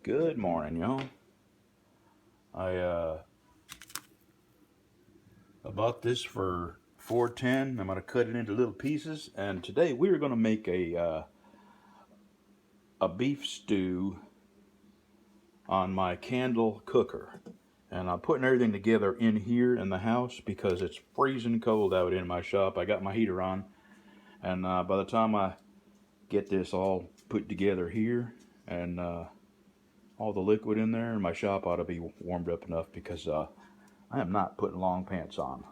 Good morning, y'all. I bought this for $4.10. I'm gonna cut it into little pieces, and today we are gonna make a beef stew on my candle cooker. And I'm putting everything together in here in the house because it's freezing cold out in my shop. I got my heater on, and by the time I get this all put together here and all the liquid in there, my shop ought to be warmed up enough because I am not putting long pants on.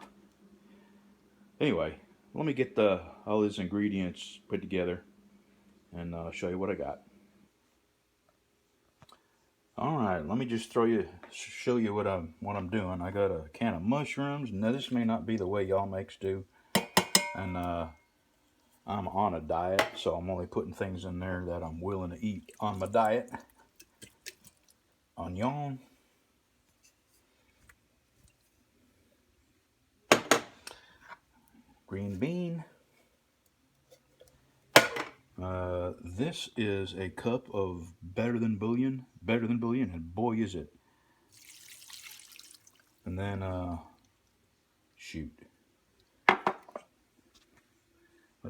Anyway, let me get all these ingredients put together and show you what I got. All right, let me just show you what I'm doing. I got a can of mushrooms. Now this may not be the way y'all make stew, and I'm on a diet, so I'm only putting things in there that I'm willing to eat on my diet. Onion, green bean. This is a cup of better than bouillon, and boy is it. And then shoot. I'll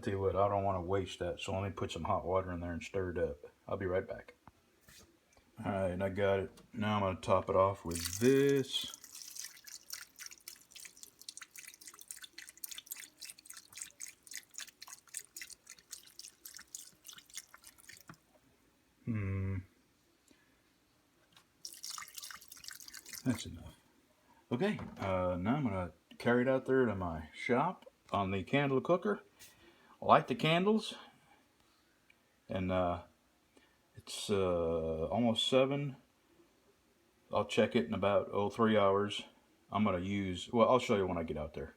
tell you what, I don't want to waste that, so let me put some hot water in there and stir it up. I'll be right back. Alright, I got it. Now I'm going to top it off with this. That's enough. Okay, now I'm going to carry it out there to my shop on the candle cooker. Light the candles. And it's almost 7. I'll check it in about 3 hours. I'm going to use, well, I'll show you when I get out there.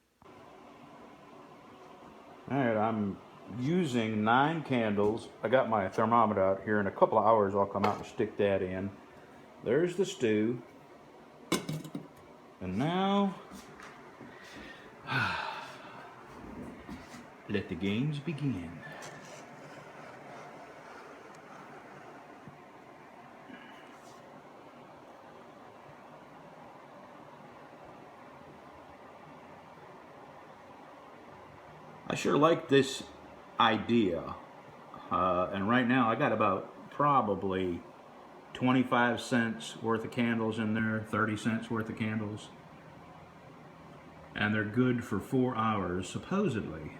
Alright, I'm using 9 candles. I got my thermometer out here. In a couple of hours I'll come out and stick that in. There's the stew. And now let the games begin. I sure like this idea. And right now I got about probably 25 cents worth of candles in there, 30 cents worth of candles. And they're good for 4 hours, supposedly.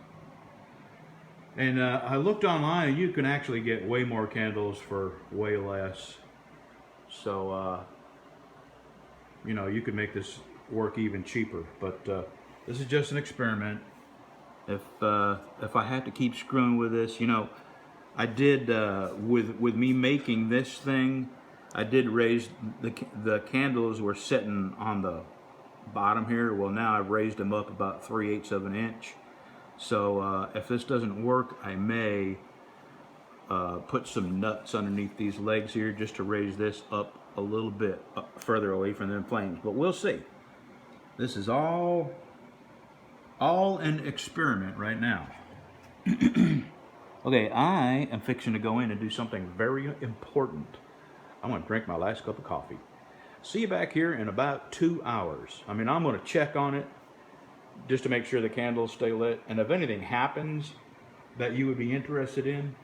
And I looked online, and you can actually get way more candles for way less. So, you know, you could make this work even cheaper. But this is just an experiment. If I had to keep screwing with this, you know, I did with me making this thing, I did raise the candles were sitting on the bottom here. Well, now I've raised them up about 3/8 of an inch. So if this doesn't work, I may put some nuts underneath these legs here just to raise this up a little bit further away from the flames. But we'll see. This is all an experiment right now. Okay, I am fixing to go in and do something very important. I'm going to drink my last cup of coffee. See you back here in about 2 hours. I mean, I'm going to check on it just to make sure the candles stay lit. And if anything happens that you would be interested in,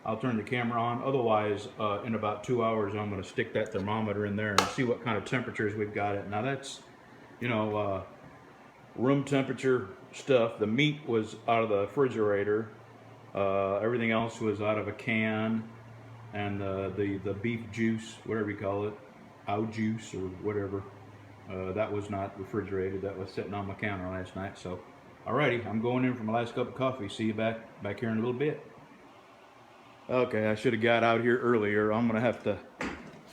I'll turn the camera on. Otherwise, in about 2 hours, I'm going to stick that thermometer in there and see what kind of temperatures we've got it. Now that's, you know, room temperature stuff. The meat was out of the refrigerator. Everything else was out of a can. And the beef juice, whatever you call it, au juice or whatever, that was not refrigerated. That was sitting on my counter last night. So, alrighty, I'm going in for my last cup of coffee. See you back here in a little bit. Okay, I should have got out here earlier. I'm gonna have to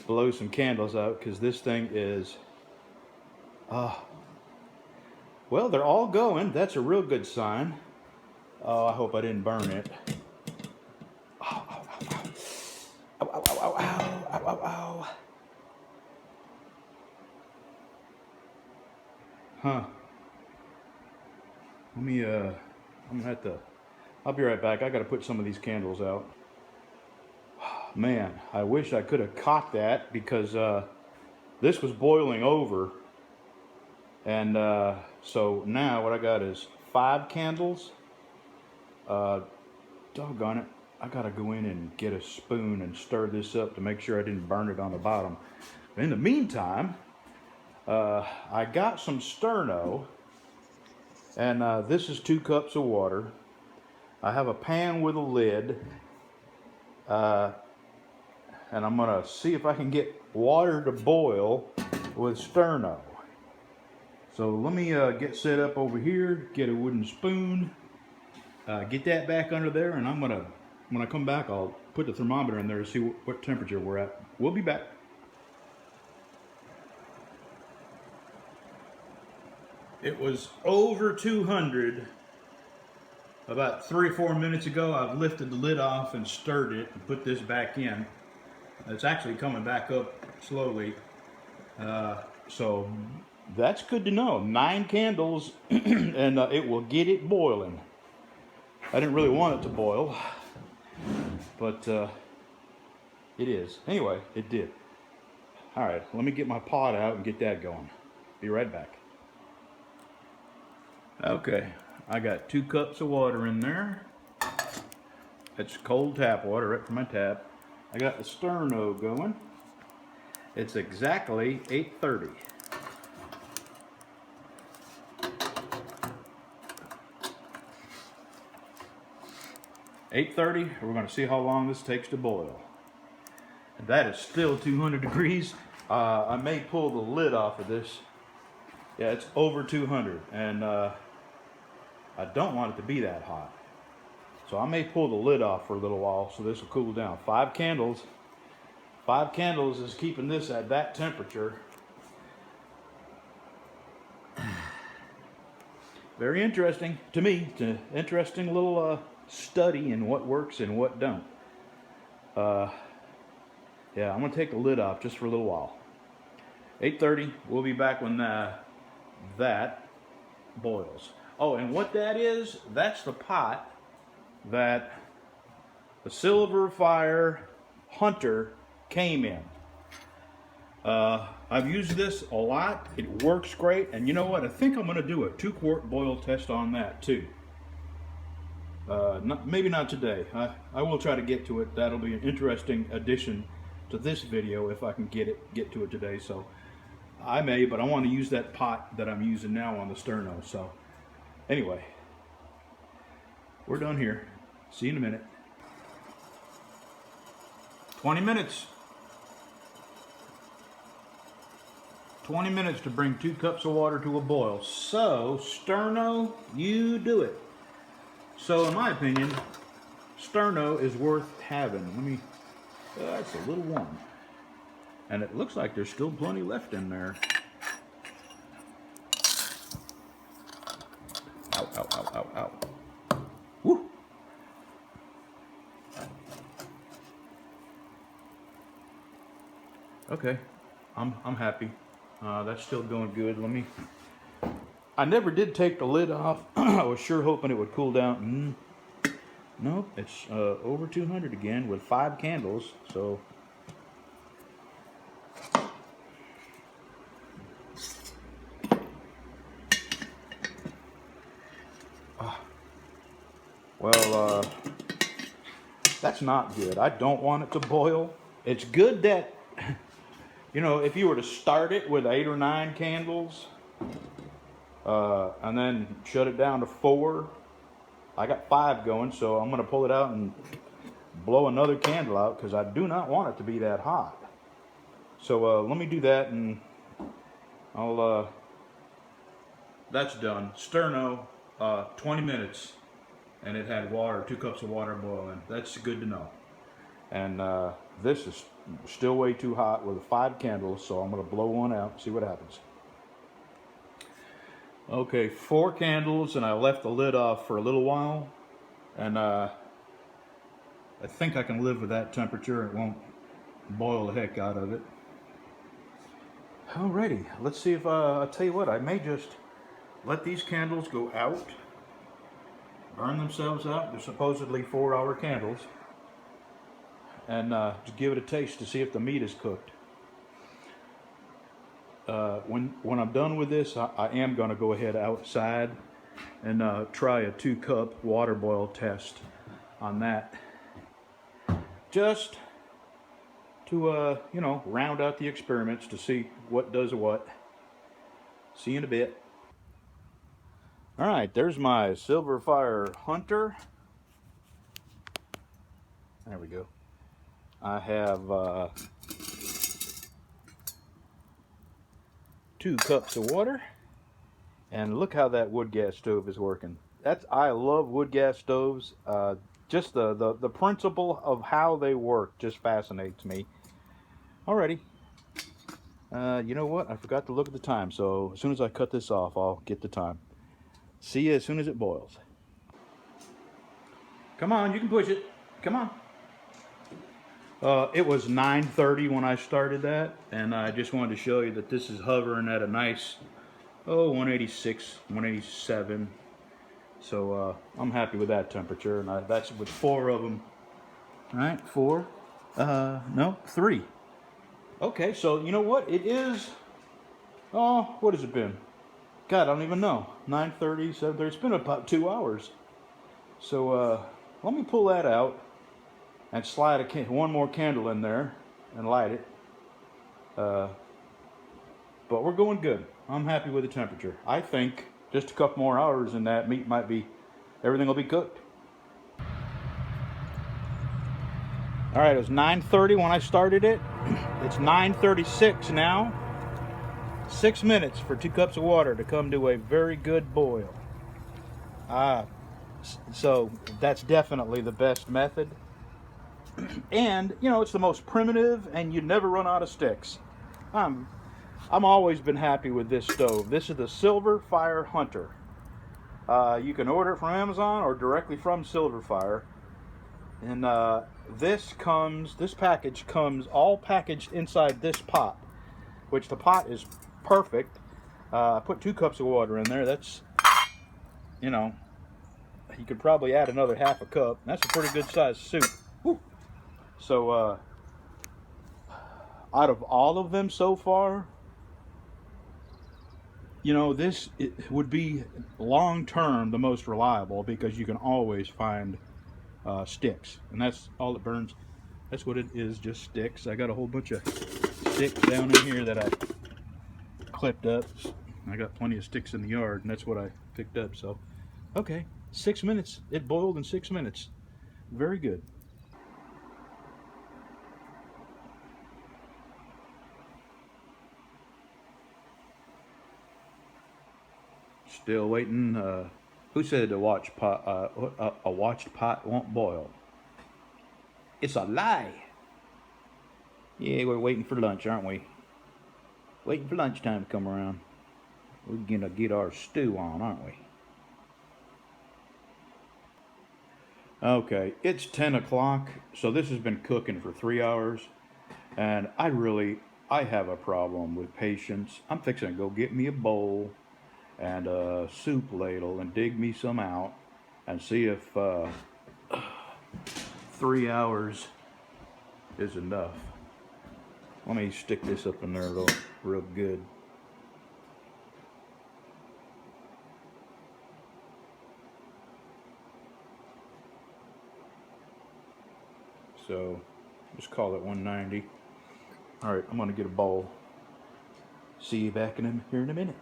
blow some candles out because this thing is, well, they're all going. That's a real good sign. Oh, I hope I didn't burn it. Ow, ow, ow, ow. Ow, ow, ow, ow, ow, ow, ow. Huh. Let me, I'm gonna have to, I'll be right back. I gotta put some of these candles out. Man, I wish I could have caught that because this was boiling over. And so now what I got is 5 candles. Doggone it. I gotta go in and get a spoon and stir this up to make sure I didn't burn it on the bottom. But in the meantime, I got some Sterno, and this is 2 cups of water. I have a pan with a lid, and I'm gonna see if I can get water to boil with Sterno. So let me get set up over here, get a wooden spoon, get that back under there, and I'm gonna, when I come back, I'll put the thermometer in there to see what temperature we're at. We'll be back. It was over 200 about 3 or 4 minutes ago. I've lifted the lid off and stirred it and put this back in. It's actually coming back up slowly. So that's good to know. 9 candles and it will get it boiling. I didn't really want it to boil, but it is. Anyway, it did. All right, let me get my pot out and get that going. Be right back. Okay, I got 2 cups of water in there. It's cold tap water right from my tap. I got the Sterno going. It's exactly 8:30. We're going to see how long this takes to boil. And that is still 200 degrees. I may pull the lid off of this. Yeah, it's over 200, and I don't want it to be that hot. So I may pull the lid off for a little while so this will cool down. 5 candles. 5 candles is keeping this at that temperature. Very interesting to me. It's an interesting little study in what works and what don't. Yeah, I'm gonna take the lid off just for a little while. 8:30. We'll be back when that boils. Oh, and what that is, that's the pot that the Silver Fire Hunter came in. I've used this a lot. It works great. And you know what? I think I'm going to do a 2-quart boil test on that too. Maybe not today. I will try to get to it. That'll be an interesting addition to this video if I can get to it today. So I may, but I want to use that pot that I'm using now on the Sterno. So anyway, we're done here. See you in a minute. 20 minutes. 20 minutes to bring 2 cups of water to a boil. So, Sterno, you do it. So, in my opinion, Sterno is worth having. Let me, that's a little warm. And it looks like there's still plenty left in there. Ow, ow, ow, ow, ow. Woo! Okay, I'm happy. That's still going good. Let me. I never did take the lid off. I was sure hoping it would cool down. Nope, it's over 200 again with 5 candles. So. Well, that's not good. I don't want it to boil. It's good that, you know, if you were to start it with 8 or 9 candles, and then shut it down to 4, I got 5 going, so I'm going to pull it out and blow another candle out because I do not want it to be that hot. So let me do that, and I'll, that's done. Sterno, 20 minutes. And it had water, 2 cups of water boiling. That's good to know. And this is still way too hot with 5 candles, so I'm going to blow one out and see what happens. Okay, 4 candles, and I left the lid off for a little while. And I think I can live with that temperature. It won't boil the heck out of it. Alrighty, let's see if, I'll tell you what, I may just let these candles go out. Burn themselves out. They're supposedly 4-hour candles. and just give it a taste to see if the meat is cooked. When I'm done with this, I am going to go ahead outside and try a 2-cup water boil test on that, just to round out the experiments to see what does what. See you in a bit. All right, there's my Silver Fire Hunter. There we go. I have 2 cups of water, and look how that wood gas stove is working. I love wood gas stoves. Just the principle of how they work just fascinates me. Alrighty. You know what? I forgot to look at the time, so as soon as I cut this off, I'll get the time. See you as soon as it boils. Come on, you can push it. Come on. It was 9:30 when I started that, and I just wanted to show you that this is hovering at a nice 186, 187. So I'm happy with that temperature, and that's with 4 of them. All right, 4. No, 3. Okay, so you know what? It is. Oh, what has it been? God, I don't even know. 9:30, 7:30. It's been about 2 hours. So let me pull that out and slide one more candle in there and light it. But we're going good. I'm happy with the temperature. I think just a couple more hours and that meat everything will be cooked. All right, it was 9:30 when I started it. It's 9:36 now. 6 minutes for 2 cups of water to come to a very good boil. So that's definitely the best method. And, it's the most primitive, and you never run out of sticks. I'm always been happy with this stove. This is the Silver Fire Hunter. You can order it from Amazon or directly from Silver Fire. And this package comes all packaged inside this pot, which the pot is perfect. I put 2 cups of water in there. That's, you could probably add another half a cup. That's a pretty good sized soup. Woo. So, out of all of them so far, this would be long-term the most reliable, because you can always find sticks, and that's all it burns. That's what it is, just sticks. I got a whole bunch of sticks down in here that I clipped up. I got plenty of sticks in the yard, and that's what I picked up. So, okay, 6 minutes. It boiled in 6 minutes. Very good. Still waiting. Who said a watched pot won't boil? It's a lie. Yeah, we're waiting for lunch, aren't we? Waiting for lunchtime to come around. We're gonna get our stew on, aren't we? Okay, it's 10 o'clock, so this has been cooking for 3 hours, and I have a problem with patience. I'm fixing to go get me a bowl and a soup ladle and dig me some out and see if 3 hours is enough. Let me stick this up in there real good. So just call it 190. All right, I'm gonna get a bowl. See you back here in a minute.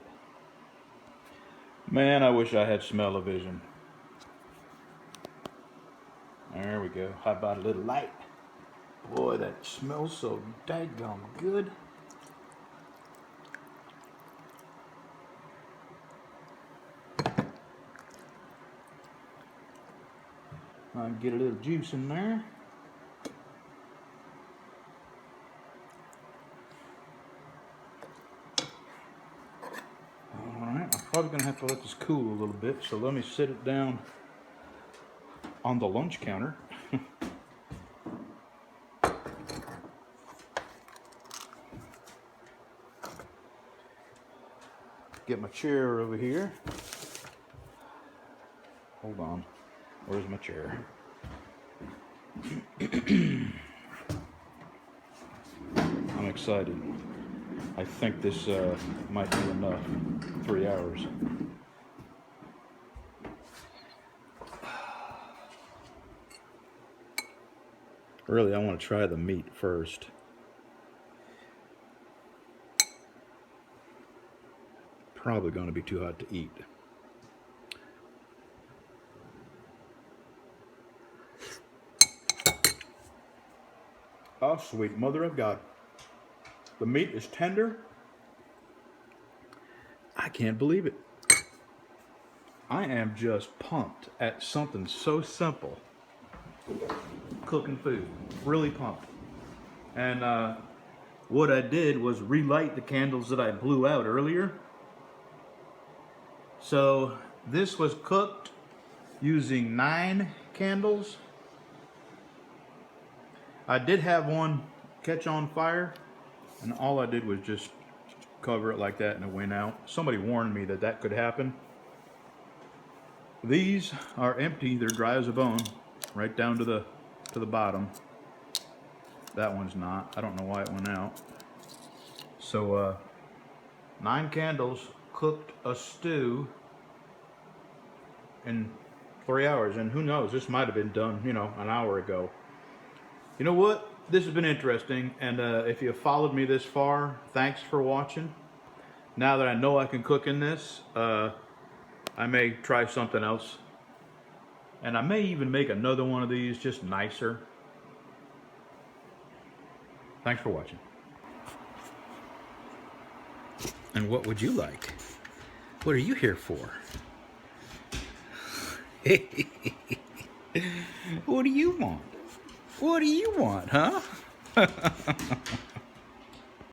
Man, I wish I had smell-o-vision. There we go. How about a little light? Boy, that smells so daggone good. I can get a little juice in there. Alright, I'm probably going to have to let this cool a little bit, so let me sit it down on the lunch counter. Get my chair over here. Hold on. Where's my chair? excited. I think this might be enough. 3 hours. Really, I want to try the meat first. Probably going to be too hot to eat. Oh, sweet mother of God. The meat is tender. I can't believe it. I am just pumped at something so simple. Cooking food. Really pumped. And what I did was relight the candles that I blew out earlier. So this was cooked using 9 candles. I did have one catch on fire, and all I did was just cover it like that and it went out. Somebody warned me that that could happen. These are empty, they're dry as a bone, right down to the bottom. That one's not. I don't know why it went out. So 9 candles cooked a stew in 3 hours, and who knows, this might have been done, you know, an hour ago. You know what? This has been interesting, and if you followed me this far, thanks for watching. Now that I know I can cook in this, I may try something else. And I may even make another one of these, just nicer. Thanks for watching. And what would you like? What are you here for? What do you want? What do you want, huh?